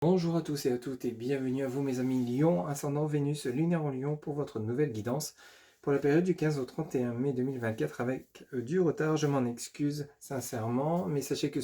Bonjour à tous et à toutes et bienvenue à vous mes amis Lion, ascendant Vénus, lunaire en Lion pour votre nouvelle guidance pour la période du 15 au 31 mai 2024 avec du retard, je m'en excuse sincèrement, mais sachez que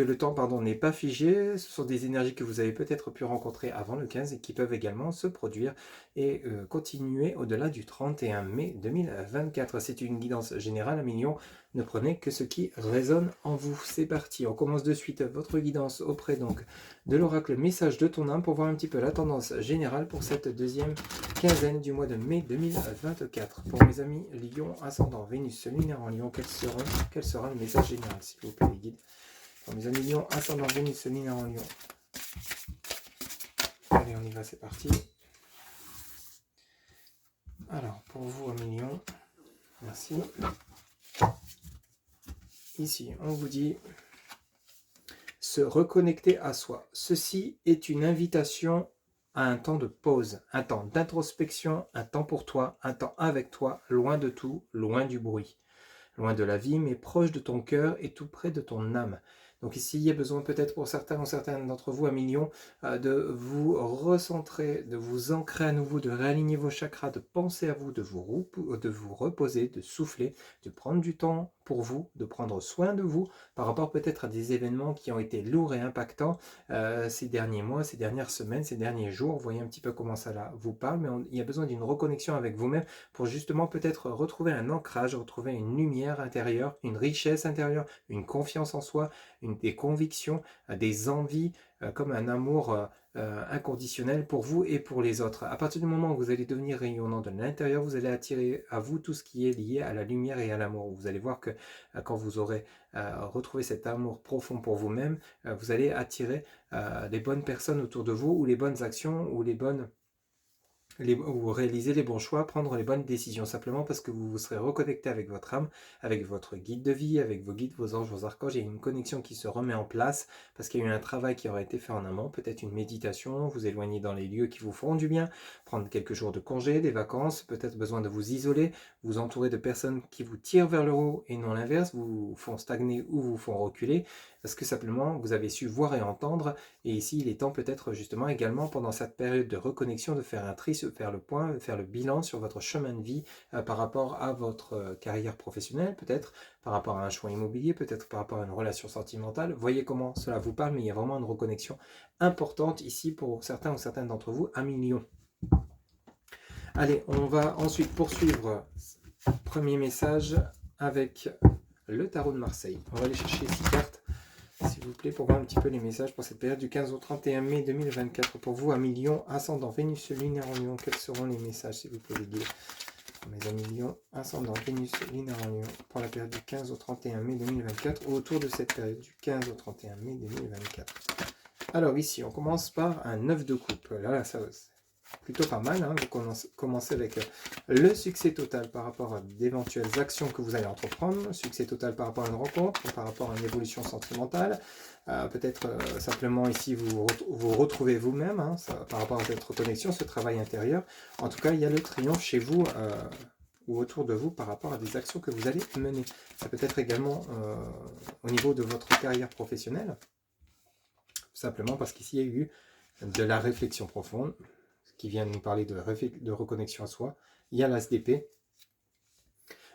le temps n'est pas figé, ce sont des énergies que vous avez peut-être pu rencontrer avant le 15 et qui peuvent également se produire et continuer au-delà du 31 mai 2024. C'est une guidance générale à millions. Ne prenez que ce qui résonne en vous. C'est parti, on commence de suite votre guidance auprès donc de l'oracle message de ton âme pour voir un petit peu la tendance générale pour cette deuxième quinzaine du mois de mai 2024. Pour mes amis Lion, ascendant Vénus, lunaire en Lion, quel sera le message général s'il vous plaît les guides? Pour mes amis Lion, ascendant Vénus, lunaire en Lion. Allez, on y va, c'est parti. Alors, pour vous, amis Lion, merci. Ici, on vous dit se reconnecter à soi. Ceci est une invitation à un temps de pause, un temps d'introspection, un temps pour toi, un temps avec toi, loin de tout, loin du bruit, loin de la vie, mais proche de ton cœur et tout près de ton âme. Donc ici, il y a besoin peut-être pour certains ou certaines d'entre vous, à millions, de vous recentrer, de vous ancrer à nouveau, de réaligner vos chakras, de penser à vous, de vous reposer, de souffler, de prendre du temps pour vous, de prendre soin de vous par rapport peut-être à des événements qui ont été lourds et impactants ces derniers mois, ces dernières semaines, ces derniers jours. Vous voyez un petit peu comment ça là vous parle, mais il y a besoin d'une reconnexion avec vous-même pour justement peut-être retrouver un ancrage, retrouver une lumière intérieure, une richesse intérieure, une confiance en soi, des convictions, des envies, comme un amour inconditionnel pour vous et pour les autres. À partir du moment où vous allez devenir rayonnant de l'intérieur, vous allez attirer à vous tout ce qui est lié à la lumière et à l'amour. Vous allez voir que quand vous aurez retrouvé cet amour profond pour vous-même, vous allez attirer les bonnes personnes autour de vous ou les bonnes actions ou ou réaliser les bons choix, prendre les bonnes décisions, simplement parce que vous vous serez reconnecté avec votre âme, avec votre guide de vie, avec vos guides, vos anges, vos archanges. Il y a une connexion qui se remet en place parce qu'il y a eu un travail qui aura été fait en amont, peut-être une méditation, vous éloigner dans les lieux qui vous feront du bien, prendre quelques jours de congé, des vacances, peut-être besoin de vous isoler, vous entourer de personnes qui vous tirent vers le haut et non l'inverse, vous font stagner ou vous font reculer, parce que simplement vous avez su voir et entendre. Et ici, il est temps peut-être justement également pendant cette période de reconnexion de faire un tri, de faire le point, de faire le bilan sur votre chemin de vie par rapport à votre carrière professionnelle, peut-être par rapport à un choix immobilier, peut-être par rapport à une relation sentimentale. Voyez comment cela vous parle, mais il y a vraiment une reconnexion importante ici pour certains ou certaines d'entre vous, à millions. Allez, on va ensuite poursuivre. Premier message avec le tarot de Marseille. On va aller chercher 6 cartes s'il vous plaît, pour voir un petit peu les messages pour cette période du 15 au 31 mai 2024. Pour vous, à Lion, ascendant Vénus, lunaire en Lion, quels seront les messages, s'il vous plaît, les guides? Mes amis Lion, ascendant Vénus, lunaire en Lion, pour la période du 15 au 31 mai 2024, ou autour de cette période du 15 au 31 mai 2024. Alors ici, on commence par un 9 de coupe. Là, ça plutôt pas mal, hein. Vous commencez avec le succès total par rapport à d'éventuelles actions que vous allez entreprendre, succès total par rapport à une rencontre, par rapport à une évolution sentimentale, peut-être simplement ici vous retrouvez vous-même, hein, par rapport à votre connexion, ce travail intérieur. En tout cas, il y a le triomphe chez vous ou autour de vous par rapport à des actions que vous allez mener. Ça peut être également au niveau de votre carrière professionnelle, simplement parce qu'ici il y a eu de la réflexion profonde, qui vient nous parler de reconnexion à soi. Il y a l'as d'épée.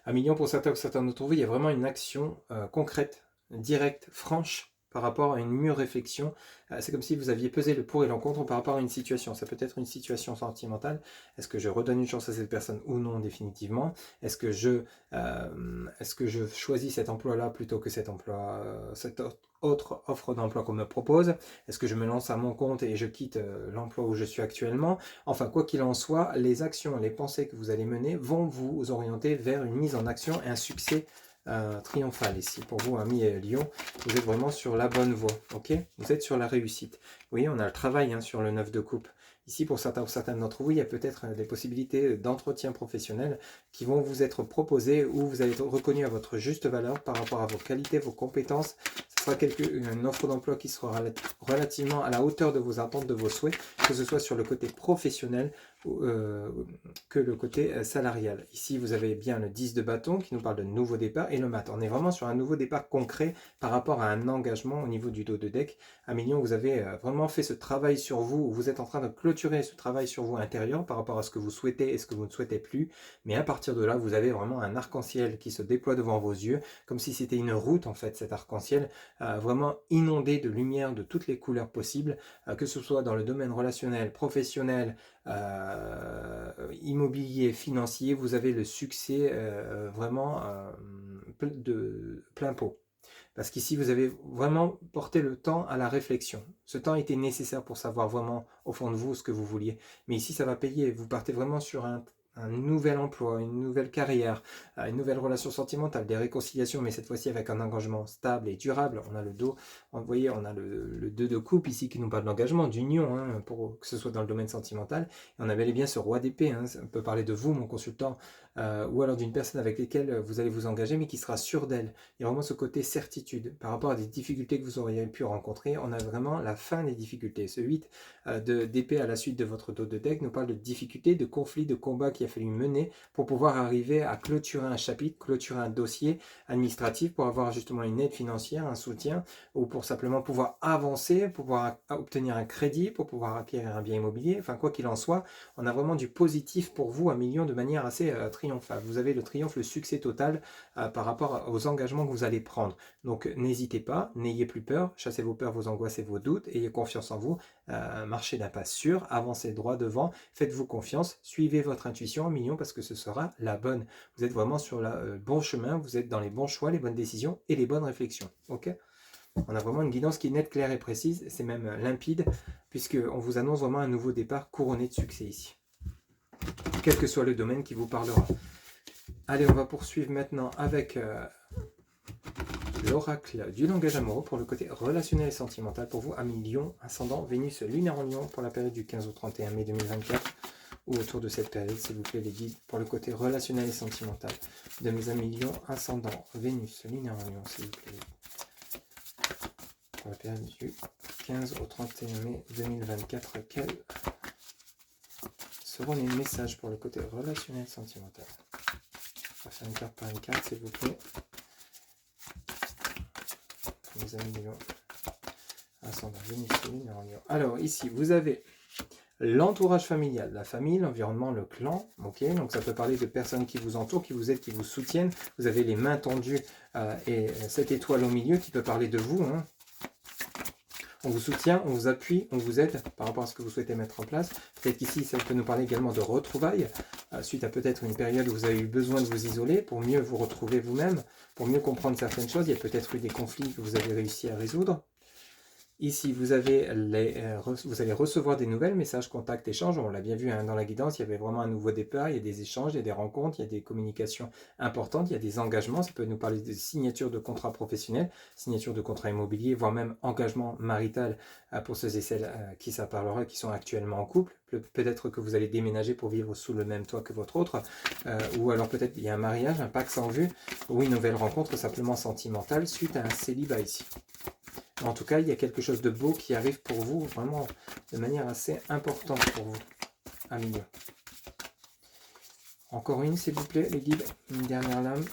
À million, pour certains ou certains d'entre vous, il y a vraiment une action concrète, directe, franche, par rapport à une mûre réflexion. C'est comme si vous aviez pesé le pour et l'encontre par rapport à une situation. Ça peut être une situation sentimentale. Est-ce que je redonne une chance à cette personne ou non définitivement? Est-ce que je choisis cet emploi-là plutôt que cet emploi, cette autre offre d'emploi qu'on me propose? Est-ce que je me lance à mon compte et je quitte l'emploi où je suis actuellement? Enfin, quoi qu'il en soit, les actions, les pensées que vous allez mener vont vous orienter vers une mise en action et un succès triomphal. Ici, pour vous, amis Lion, vous êtes vraiment sur la bonne voie, ok? Vous êtes sur la réussite. Vous voyez, on a le travail sur le 9 de coupe. Ici, pour certains ou certaines d'entre vous, il y a peut-être des possibilités d'entretien professionnel qui vont vous être proposées où vous allez être reconnu à votre juste valeur par rapport à vos qualités, vos compétences. Ce sera une offre d'emploi qui sera relativement à la hauteur de vos attentes, de vos souhaits, que ce soit sur le côté professionnel que le côté salarial. Ici, vous avez bien le 10 de bâton qui nous parle de nouveau départ et le mat. On est vraiment sur un nouveau départ concret par rapport à un engagement au niveau du dos de deck. À Million, vous avez vraiment fait ce travail sur vous, vous êtes en train de clôturer ce travail sur vous intérieur par rapport à ce que vous souhaitez et ce que vous ne souhaitez plus. Mais à partir de là, vous avez vraiment un arc-en-ciel qui se déploie devant vos yeux, comme si c'était une route en fait, cet arc-en-ciel, vraiment inondé de lumière de toutes les couleurs possibles, que ce soit dans le domaine relationnel, professionnel, immobilier, financier, vous avez le succès vraiment de plein pot. Parce qu'ici, vous avez vraiment porté le temps à la réflexion. Ce temps était nécessaire pour savoir vraiment au fond de vous ce que vous vouliez. Mais ici, ça va payer. Vous partez vraiment sur un nouvel emploi, une nouvelle carrière, une nouvelle relation sentimentale, des réconciliations, mais cette fois-ci avec un engagement stable et durable. On a le dos, vous voyez, on a le 2 de coupe ici qui nous parle d'engagement, d'union, hein, pour que ce soit dans le domaine sentimental. Et on a bel et bien ce roi d'épée, hein, ça peut parler de vous, mon consultant, ou alors d'une personne avec laquelle vous allez vous engager, mais qui sera sûre d'elle. Il y a vraiment ce côté certitude par rapport à des difficultés que vous auriez pu rencontrer. On a vraiment la fin des difficultés. Ce 8 d'épée à la suite de votre dos de deck nous parle de difficultés, de conflits, de combats qu'il a fallu mener pour pouvoir arriver à clôturer un chapitre, clôturer un dossier administratif pour avoir justement une aide financière, un soutien, ou pour simplement pouvoir avancer, pour pouvoir obtenir un crédit, pour pouvoir acquérir un bien immobilier. Enfin, quoi qu'il en soit, on a vraiment du positif pour vous à Million de manière assez triomphale. Vous avez le triomphe, le succès total par rapport aux engagements que vous allez prendre. Donc n'hésitez pas, n'ayez plus peur, chassez vos peurs, vos angoisses et vos doutes, ayez confiance en vous, marchez d'un pas sûr, avancez droit devant, faites-vous confiance, suivez votre intuition en Million parce que ce sera la bonne. Vous êtes vraiment sur le bon chemin, vous êtes dans les bons choix, les bonnes décisions et les bonnes réflexions. Ok ? On a vraiment une guidance qui est nette, claire et précise, c'est même limpide, puisqu'on vous annonce vraiment un nouveau départ couronné de succès ici. Quel que soit le domaine qui vous parlera. Allez, on va poursuivre maintenant avec l'oracle du langage amoureux pour le côté relationnel et sentimental pour vous, Amis Lion, ascendant Vénus lunaire en Lion pour la période du 15 au 31 mai 2024 ou autour de cette période, s'il vous plaît, les guides pour le côté relationnel et sentimental de mes amis Lion, ascendant Vénus lunaire en Lion, s'il vous plaît, pour la période du 15 au 31 mai 2024. Quels seront les messages pour le côté relationnel et sentimental? On va faire une carte par une carte, s'il vous plaît. Mes amis Lion, ascendant Vénus lunaire en Lion. Alors ici, vous avez l'entourage familial, la famille, l'environnement, le clan. Ok, donc ça peut parler de personnes qui vous entourent, qui vous aident, qui vous soutiennent. Vous avez les mains tendues et cette étoile au milieu qui peut parler de vous. Hein. On vous soutient, on vous appuie, on vous aide par rapport à ce que vous souhaitez mettre en place. Peut-être qu'ici, ça peut nous parler également de retrouvailles, suite à peut-être une période où vous avez eu besoin de vous isoler pour mieux vous retrouver vous-même, pour mieux comprendre certaines choses. Il y a peut-être eu des conflits que vous avez réussi à résoudre. Ici, vous allez recevoir des nouvelles, messages, contacts, échanges. On l'a bien vu hein, dans la guidance, il y avait vraiment un nouveau départ, il y a des échanges, il y a des rencontres, il y a des communications importantes, il y a des engagements. Ça peut nous parler de signature de contrats professionnels, signature de contrats immobiliers, voire même engagement marital pour ceux et celles qui ça parlera, qui sont actuellement en couple. Peut-être que vous allez déménager pour vivre sous le même toit que votre autre, ou alors peut-être il y a un mariage, un pacte sans vue, ou une nouvelle rencontre simplement sentimentale suite à un célibat ici. En tout cas, il y a quelque chose de beau qui arrive pour vous, vraiment de manière assez importante pour vous, Amis Lion. Encore une, s'il vous plaît, les guides. Une dernière lame.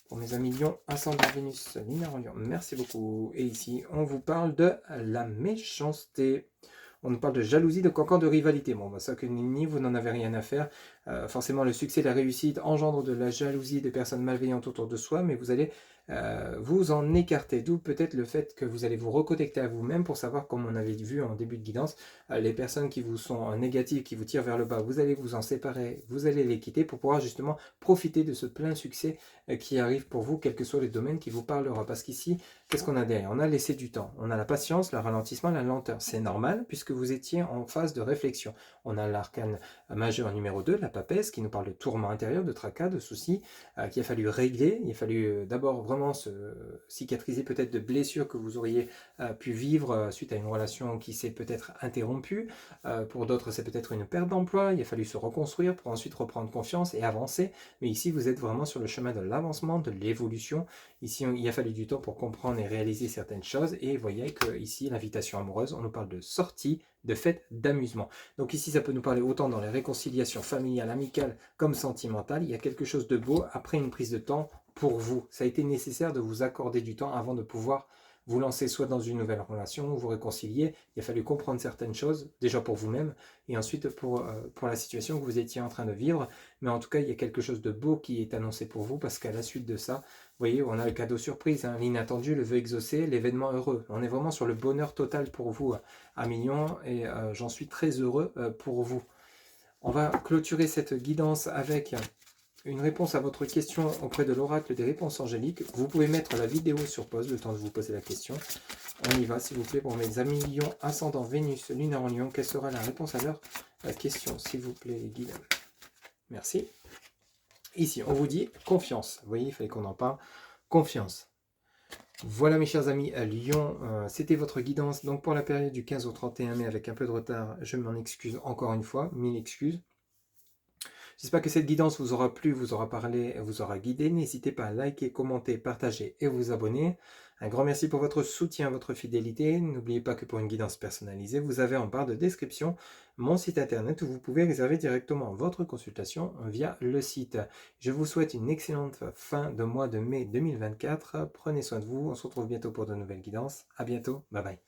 Pour mes amis Lion, ascendant Vénus, lunaire en Lion. Merci beaucoup. Et ici, on vous parle de la méchanceté. On nous parle de jalousie, de cancan, de rivalité. Bon, bah, ça que ni vous n'en avez rien à faire. Forcément, le succès, la réussite engendre de la jalousie des personnes malveillantes autour de soi, mais vous allez vous en écarter. D'où peut-être le fait que vous allez vous reconnecter à vous-même pour savoir, comme on avait vu en début de guidance, les personnes qui vous sont négatives, qui vous tirent vers le bas, vous allez vous en séparer, vous allez les quitter pour pouvoir justement profiter de ce plein succès qui arrive pour vous, quel que soit le domaine qui vous parlera. Parce qu'ici, qu'est-ce qu'on a derrière? On a laissé du temps. On a la patience, le ralentissement, la lenteur. C'est normal puisque vous étiez en phase de réflexion. On a l'arcane majeur numéro 2, la papesse, qui nous parle de tourment intérieur, de tracas, de soucis, qu'il a fallu régler. Il a fallu d'abord vraiment vraiment cicatriser peut-être de blessures que vous auriez pu vivre suite à une relation qui s'est peut-être interrompue. Pour d'autres, c'est peut-être une perte d'emploi. Il a fallu se reconstruire pour ensuite reprendre confiance et avancer. Mais ici, vous êtes vraiment sur le chemin de l'avancement, de l'évolution. Ici, il a fallu du temps pour comprendre et réaliser certaines choses. Et vous voyez que ici, l'invitation amoureuse, on nous parle de sortie, de fête, d'amusement. Donc ici, ça peut nous parler autant dans les réconciliations familiales, amicales, comme sentimentales. Il y a quelque chose de beau après une prise de temps pour vous. Ça a été nécessaire de vous accorder du temps avant de pouvoir vous lancer soit dans une nouvelle relation, vous réconcilier. Il a fallu comprendre certaines choses, déjà pour vous-même, et ensuite pour la situation que vous étiez en train de vivre. Mais en tout cas, il y a quelque chose de beau qui est annoncé pour vous, parce qu'à la suite de ça, vous voyez, on a le cadeau surprise, hein, l'inattendu, le vœu exaucé, l'événement heureux. On est vraiment sur le bonheur total pour vous, à Mignon, et j'en suis très heureux pour vous. On va clôturer cette guidance avec une réponse à votre question auprès de l'oracle des réponses angéliques. Vous pouvez mettre la vidéo sur pause le temps de vous poser la question. On y va, s'il vous plaît, pour mes amis Lion, ascendant Vénus, lunaire en Lion. Quelle sera la réponse à leur question, s'il vous plaît, les guides? Merci. Ici, on vous dit confiance. Vous voyez, il fallait qu'on en parle. Confiance. Voilà mes chers amis Lion, c'était votre guidance donc pour la période du 15 au 31 mai avec un peu de retard, je m'en excuse encore une fois, 1000 excuses. J'espère que cette guidance vous aura plu, vous aura parlé, vous aura guidé. N'hésitez pas à liker, commenter, partager et vous abonner. Un grand merci pour votre soutien, votre fidélité. N'oubliez pas que pour une guidance personnalisée, vous avez en barre de description mon site internet où vous pouvez réserver directement votre consultation via le site. Je vous souhaite une excellente fin de mois de mai 2024. Prenez soin de vous. On se retrouve bientôt pour de nouvelles guidances. À bientôt. Bye bye.